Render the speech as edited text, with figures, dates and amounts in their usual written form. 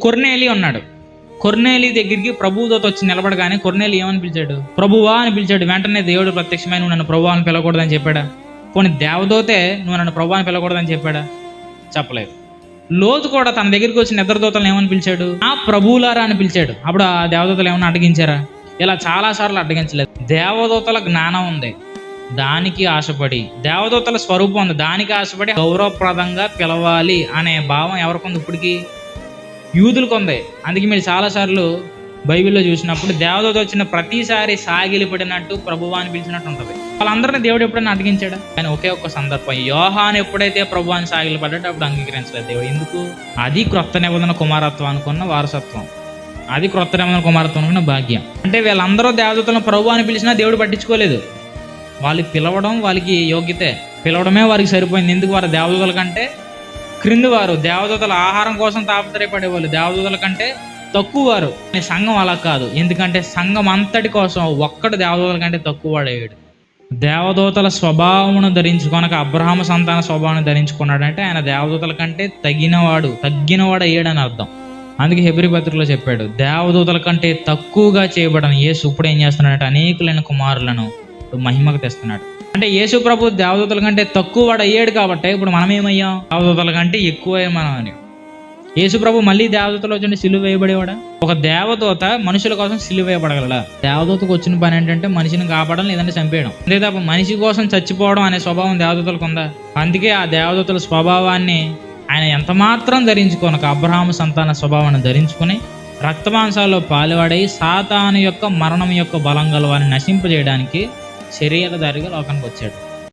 కొర్నేలి ఉన్నాడు. కొర్నేలి దగ్గరికి ప్రభువు దూత వచ్చి నిలబడగానే కొర్నేలి ఏమని పిలిచాడు? ప్రభువా అని పిలిచాడు. వెంటనే దేవుడు ప్రత్యక్షమై నువ్వు నన్ను ప్రభువా అని పిలవకూడదని చెప్పాడా? పోనీ దేవదూతే నువ్వు నన్ను ప్రభువా అని పిలవకూడదని చెప్పాడా? చెప్పలేదు. లోతు కూడా తన దగ్గరికి వచ్చిన ఇద్దరు దూతలను ఏమని పిలిచాడు? ఆ ప్రభువులారా అని పిలిచాడు. అప్పుడు ఆ దేవదూతలు ఏమన్నా అడ్డగించారా? ఇలా చాలాసార్లు అడ్డగించలేదు. దేవదూతల జ్ఞానం ఉంది, దానికి ఆశపడి, దేవదూతల స్వరూపం ఉంది, దానికి ఆశపడి గౌరవప్రదంగా పిలవాలి అనే భావం ఎవరికి ఉంది? ఇప్పటికీ యూదులకు ఉంది. అందుకే మీరు చాలాసార్లు బైబిల్లో చూసినప్పుడు దేవదూత వచ్చిన ప్రతిసారి సాగిలిపడినట్టు ప్రభువా అని పిలిచినట్టు ఉంటుంది. వాళ్ళందరినీ దేవుడు ఎప్పుడైనా అడ్డగించాడా? కానీ ఒకే ఒక్క సందర్భం, యోహాను ఎప్పుడైతే ప్రభువాన్ని సాగిలిపడ్డాడో అప్పుడు అంగీకరించలేదు దేవుడు. ఎందుకు? అది క్రొత్త నిబంధన కుమారత్వం అనుకున్న వారసత్వం, అది క్రొత్త నిబంధన కుమారత్వం అనుకున్న భాగ్యం. అంటే వీళ్ళందరూ దేవదూతలను ప్రభువా అని పిలిచినా దేవుడు పట్టించుకోలేదు. వాళ్ళు పిలవడం వాళ్ళకి యోగ్యతే, పిలవడమే వారికి సరిపోయింది. ఎందుకు? వారు దేవదూతల కంటే క్రింది వారు, దేవదూతల ఆహారం కోసం తాపత్రయపడేవాళ్ళు, దేవదూతల కంటే తక్కువ వారు. సంఘం అలా కాదు. ఎందుకంటే సంఘం అంతటి కోసం ఒక్కడు దేవదూతల కంటే తక్కువ వాడయ్యాడు. దేవదూతల స్వభావమును ధరించుకొనక అబ్రహాము సంతాన స్వభావాన్ని ధరించుకున్నాడంటే ఆయన దేవదూతల కంటే తగ్గినవాడు అయ్యాడని అర్థం. అందుకే హెబ్రీ పత్రికలో చెప్పాడు, దేవదూతల కంటే తక్కువగా చేయబడిన యేసు ఇప్పుడు ఏం చేస్తున్నాడంటే అనేకులైన కుమారులను మహిమకు తెస్తున్నాడు. అంటే యేసు ప్రభు దేవదూతల కంటే తక్కువ వాడు అయ్యాడు కాబట్టి ఇప్పుడు మనం ఏమయ్యాం? దేవదూతల కంటే ఎక్కువ మనం అని. యేసు ప్రభు మళ్ళీ దేవదూతలు వచ్చి సిలువ వేయబడేవాడా? ఒక దేవదూత మనుషుల కోసం సిలువ వేయబడగలడా? దేవదూతకు వచ్చిన పని ఏంటంటే మనిషిని కాపాడడం, లేదంటే చంపేయడం. అంతే తప్ప మనిషి కోసం చచ్చిపోవడం అనే స్వభావం దేవదూతలకు ఉందా? అందుకే ఆ దేవదూతల స్వభావాన్ని ఆయన ఎంత మాత్రం ధరించుకోనక అబ్రహాము సంతాన స్వభావాన్ని ధరించుకుని రక్తమాంసాల్లో పాలువాడై సాతాను యొక్క మరణం యొక్క బలం గల వారిని నశింపజేయడానికి శరీరధారిగా లోకానికి వచ్చాడు.